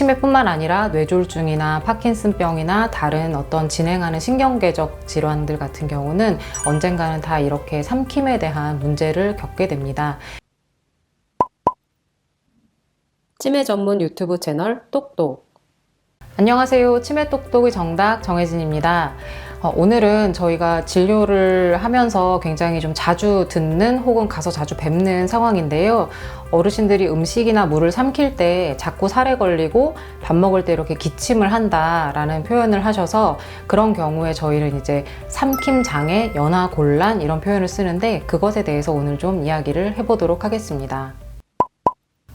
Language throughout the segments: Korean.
치매뿐만 아니라 뇌졸중이나 파킨슨병이나 다른 어떤 진행하는 신경계적 질환들 같은 경우는 언젠가는 다 이렇게 삼킴에 대한 문제를 겪게 됩니다. 치매 전문 유튜브 채널 똑똑. 안녕하세요. 치매 똑똑의 정답 정혜진입니다. 오늘은 저희가 진료를 하면서 굉장히 좀 자주 듣는 혹은 가서 자주 뵙는 상황인데요. 어르신들이 음식이나 물을 삼킬 때 자꾸 살에 걸리고 밥 먹을 때 이렇게 기침을 한다라는 표현을 하셔서 그런 경우에 저희는 이제 삼킴 장애, 연화 곤란 이런 표현을 쓰는데 그것에 대해서 오늘 좀 이야기를 해보도록 하겠습니다.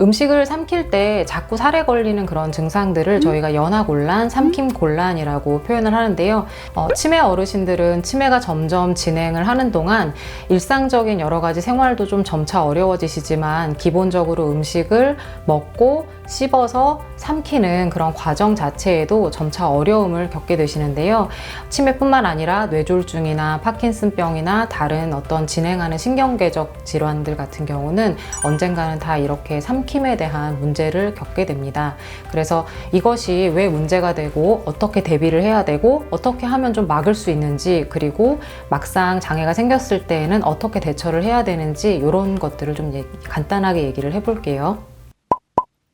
음식을 삼킬 때 자꾸 살에 걸리는 그런 증상들을 저희가 연화곤란, 삼킴곤란이라고 표현을 하는데요. 치매 어르신들은 치매가 점점 진행을 하는 동안 일상적인 여러 가지 생활도 좀 점차 어려워지시지만 기본적으로 음식을 먹고 씹어서 삼키는 그런 과정 자체에도 점차 어려움을 겪게 되시는데요. 치매뿐만 아니라 뇌졸중이나 파킨슨병이나 다른 어떤 진행하는 신경계적 질환들 같은 경우는 언젠가는 다 이렇게 삼킴에 대한 문제를 겪게 됩니다. 그래서 이것이 왜 문제가 되고 어떻게 대비를 해야 되고 어떻게 하면 좀 막을 수 있는지, 그리고 막상 장애가 생겼을 때에는 어떻게 대처를 해야 되는지 이런 것들을 좀 간단하게 얘기를 해볼게요.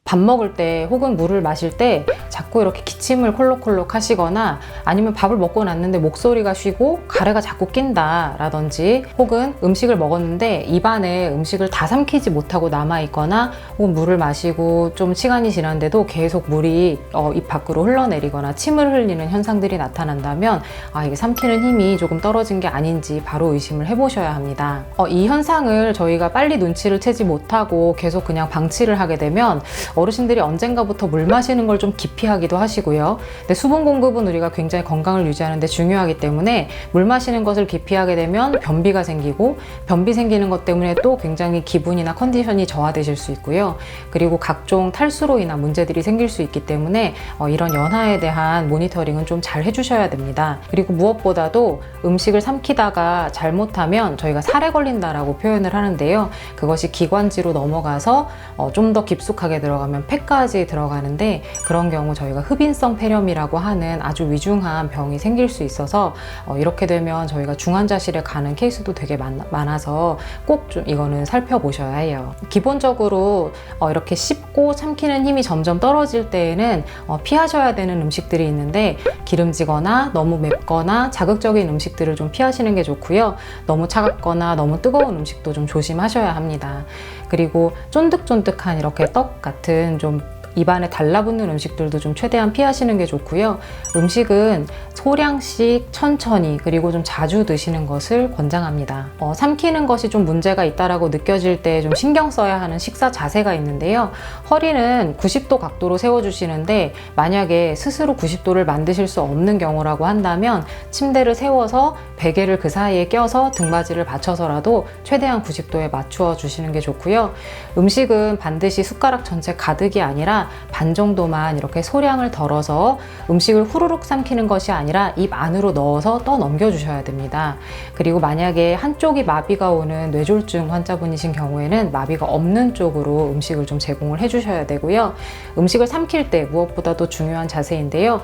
밥 먹을 때 혹은 물을 마실 때 자꾸 이렇게 기침을 콜록콜록 하시거나 아니면 밥을 먹고 났는데 목소리가 쉬고 가래가 자꾸 낀다 라든지, 혹은 음식을 먹었는데 입안에 음식을 다 삼키지 못하고 남아있거나, 혹은 물을 마시고 좀 시간이 지났는데도 계속 물이 입 밖으로 흘러내리거나 침을 흘리는 현상들이 나타난다면 이게 삼키는 힘이 조금 떨어진 게 아닌지 바로 의심을 해보셔야 합니다. 이 현상을 저희가 빨리 눈치를 채지 못하고 계속 그냥 방치를 하게 되면 어르신들이 언젠가부터 물 마시는 걸 좀 기피하기도 하시고요. 근데 수분 공급은 우리가 굉장히 건강을 유지하는 데 중요하기 때문에 물 마시는 것을 기피하게 되면 변비가 생기고, 변비 생기는 것 때문에 또 굉장히 기분이나 컨디션이 저하되실 수 있고요. 그리고 각종 탈수로 인한 문제들이 생길 수 있기 때문에 이런 연화에 대한 모니터링은 좀 잘 해주셔야 됩니다. 그리고 무엇보다도 음식을 삼키다가 잘못하면 저희가 살에 걸린다라고 표현을 하는데요. 그것이 기관지로 넘어가서 좀 더 깊숙하게 들어가면 폐까지 들어가는데, 그런 경우 저희가 흡인성 폐렴이라고 하는 아주 위중한 병이 생길 수 있어서 이렇게 되면 저희가 중환자실에 가는 케이스도 되게 많아서 꼭 좀 이거는 살펴보셔야 해요. 기본적으로 이렇게 씹고 삼키는 힘이 점점 떨어질 때에는 피하셔야 되는 음식들이 있는데, 기름지거나 너무 맵거나 자극적인 음식들을 좀 피하시는 게 좋고요. 너무 차갑거나 너무 뜨거운 음식도 좀 조심하셔야 합니다. 그리고 쫀득쫀득한 이렇게 떡 같은 좀 입안에 달라붙는 음식들도 좀 최대한 피하시는 게 좋고요. 음식은 소량씩 천천히 그리고 좀 자주 드시는 것을 권장합니다. 삼키는 것이 좀 문제가 있다라고 느껴질 때 좀 신경 써야 하는 식사 자세가 있는데요. 허리는 90도 각도로 세워주시는데, 만약에 스스로 90도를 만드실 수 없는 경우라고 한다면 침대를 세워서 베개를 그 사이에 껴서 등받이를 받쳐서라도 최대한 90도에 맞추어 주시는 게 좋고요. 음식은 반드시 숟가락 전체 가득이 아니라 반 정도만 이렇게 소량을 덜어서 음식을 후루룩 삼키는 것이 아니라 입 안으로 넣어서 떠 넘겨주셔야 됩니다. 그리고 만약에 한쪽이 마비가 오는 뇌졸중 환자분이신 경우에는 마비가 없는 쪽으로 음식을 좀 제공을 해주셔야 되고요. 음식을 삼킬 때 무엇보다도 중요한 자세인데요.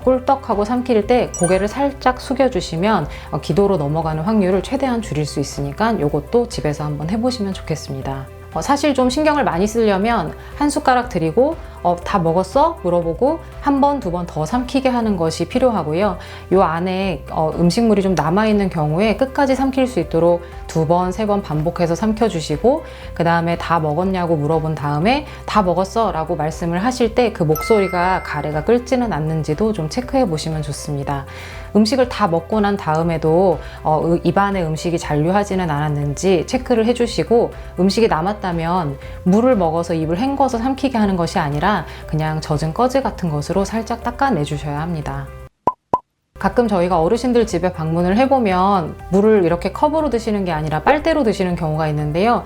꿀떡하고 삼킬 때 고개를 살짝 숙여주시면 기도로 넘어가는 확률을 최대한 줄일 수 있으니까 이것도 집에서 한번 해보시면 좋겠습니다. 사실 좀 신경을 많이 쓰려면 한 숟가락 드리고 다 먹었어? 물어보고 한 번, 두 번 더 삼키게 하는 것이 필요하고요. 요 안에 음식물이 좀 남아있는 경우에 끝까지 삼킬 수 있도록 두 번, 세 번 반복해서 삼켜주시고, 그 다음에 다 먹었냐고 물어본 다음에 다 먹었어 라고 말씀을 하실 때 그 목소리가 가래가 끓지는 않는지도 좀 체크해 보시면 좋습니다. 음식을 다 먹고 난 다음에도 입안에 음식이 잔류하지는 않았는지 체크를 해주시고, 음식이 남았다면 물을 먹어서 입을 헹궈서 삼키게 하는 것이 아니라 그냥 젖은 꺼즈 같은 것으로 살짝 닦아내 주셔야 합니다. 가끔 저희가 어르신들 집에 방문을 해보면 물을 이렇게 컵으로 드시는 게 아니라 빨대로 드시는 경우가 있는데요.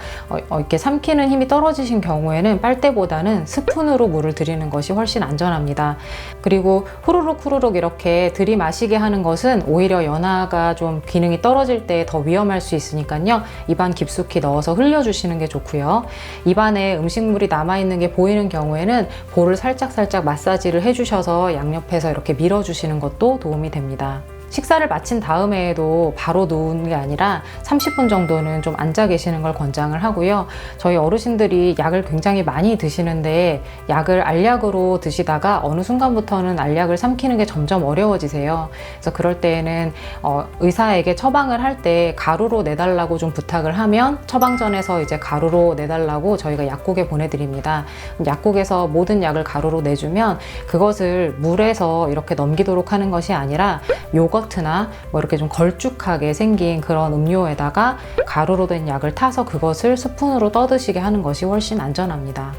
이렇게 삼키는 힘이 떨어지신 경우에는 빨대보다는 스푼으로 물을 드리는 것이 훨씬 안전합니다. 그리고 후루룩 이렇게 들이마시게 하는 것은 오히려 연화가 좀 기능이 떨어질 때 더 위험할 수 있으니까요. 입안 깊숙이 넣어서 흘려주시는 게 좋고요. 입안에 음식물이 남아있는 게 보이는 경우에는 볼을 살짝 마사지를 해주셔서 양옆에서 이렇게 밀어주시는 것도 도움이 됩니다. 식사를 마친 다음에도 바로 누우는 게 아니라 30분 정도는 좀 앉아 계시는 걸 권장을 하고요. 저희 어르신들이 약을 굉장히 많이 드시는데 약을 알약으로 드시다가 어느 순간부터는 알약을 삼키는 게 점점 어려워지세요. 그래서 그럴 때에는 의사에게 처방을 할 때 가루로 내달라고 좀 부탁을 하면 처방전에서 이제 가루로 내달라고 저희가 약국에 보내드립니다. 약국에서 모든 약을 가루로 내주면 그것을 물에서 이렇게 넘기도록 하는 것이 아니라 요거트나 뭐 이렇게 좀 걸쭉하게 생긴 그런 음료에다가 가루로 된 약을 타서 그것을 스푼으로 떠드시게 하는 것이 훨씬 안전합니다.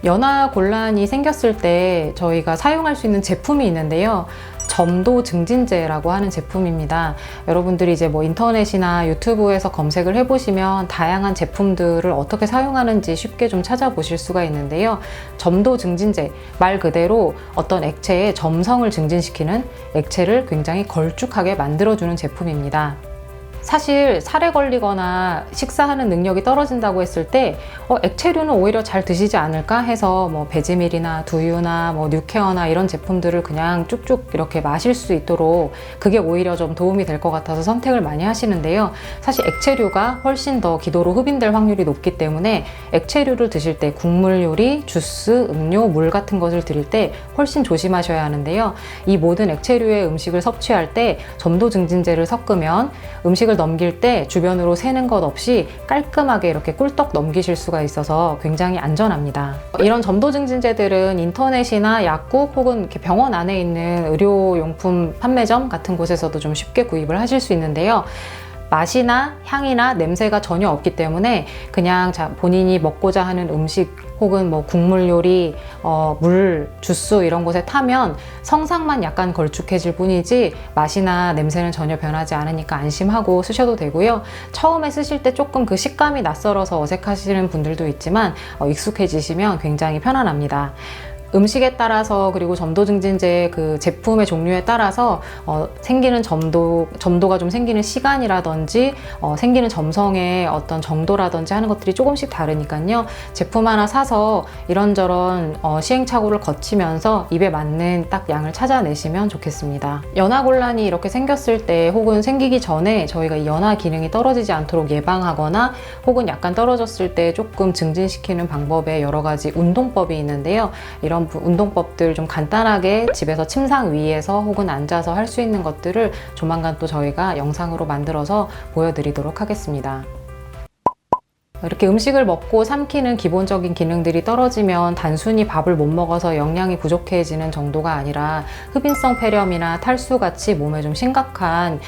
연화 곤란이 생겼을 때 저희가 사용할 수 있는 제품이 있는데요. 점도 증진제라고 하는 제품입니다. 여러분들이 이제 뭐 인터넷이나 유튜브에서 검색을 해보시면 다양한 제품들을 어떻게 사용하는지 쉽게 좀 찾아보실 수가 있는데요. 점도 증진제, 말 그대로 어떤 액체의 점성을 증진시키는 액체를 굉장히 걸쭉하게 만들어주는 제품입니다. 사실 살에 걸리거나 식사하는 능력이 떨어진다고 했을 때 액체류는 오히려 잘 드시지 않을까 해서 뭐 베지밀이나 두유나 뭐 뉴케어나 이런 제품들을 그냥 쭉쭉 이렇게 마실 수 있도록 그게 오히려 좀 도움이 될 것 같아서 선택을 많이 하시는데요. 사실 액체류가 훨씬 더 기도로 흡인될 확률이 높기 때문에 액체류를 드실 때 국물 요리, 주스, 음료, 물 같은 것을 드릴 때 훨씬 조심하셔야 하는데요. 이 모든 액체류의 음식을 섭취할 때 점도 증진제를 섞으면 음식을 넘길 때 주변으로 새는 것 없이 깔끔하게 이렇게 꿀떡 넘기실 수가 있어서 굉장히 안전합니다. 이런 점도 증진제들은 인터넷이나 약국 혹은 이렇게 병원 안에 있는 의료용품 판매점 같은 곳에서도 좀 쉽게 구입을 하실 수 있는데요. 맛이나 향이나 냄새가 전혀 없기 때문에 그냥 본인이 먹고자 하는 음식 혹은 뭐 국물 요리, 물, 주스 이런 곳에 타면 성상만 약간 걸쭉해질 뿐이지 맛이나 냄새는 전혀 변하지 않으니까 안심하고 쓰셔도 되고요. 처음에 쓰실 때 조금 그 식감이 낯설어서 어색하시는 분들도 있지만 익숙해지시면 굉장히 편안합니다. 음식에 따라서 그리고 점도 증진제 그 제품의 종류에 따라서 생기는 점도가 좀 생기는 시간이라든지 생기는 점성의 어떤 정도라든지 하는 것들이 조금씩 다르니까요. 제품 하나 사서 이런저런 시행착오를 거치면서 입에 맞는 딱 양을 찾아내시면 좋겠습니다. 연화 곤란이 이렇게 생겼을 때 혹은 생기기 전에 저희가 이 연화 기능이 떨어지지 않도록 예방하거나 혹은 약간 떨어졌을 때 조금 증진시키는 방법의 여러 가지 운동법이 있는데요. 이런 운동법들 좀 간단하게 집에서 침상 위에서 혹은 앉아서 할 수 있는 것들을 조만간 또 저희가 영상으로 만들어서 보여드리도록 하겠습니다. 이렇게 음식을 먹고 삼키는 기본적인 기능들이 떨어지면 단순히 밥을 못 먹어서 영양이 부족해지는 정도가 아니라 흡인성 폐렴이나 탈수같이 몸에 좀 심각한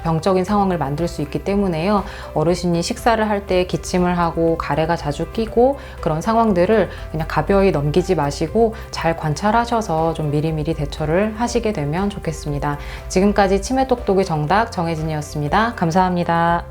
병적인 상황을 만들 수 있기 때문에요. 어르신이 식사를 할 때 기침을 하고 가래가 자주 끼고 그런 상황들을 그냥 가벼이 넘기지 마시고 잘 관찰하셔서 좀 미리미리 대처를 하시게 되면 좋겠습니다. 지금까지 치매 똑똑이 정답 정혜진이었습니다. 감사합니다.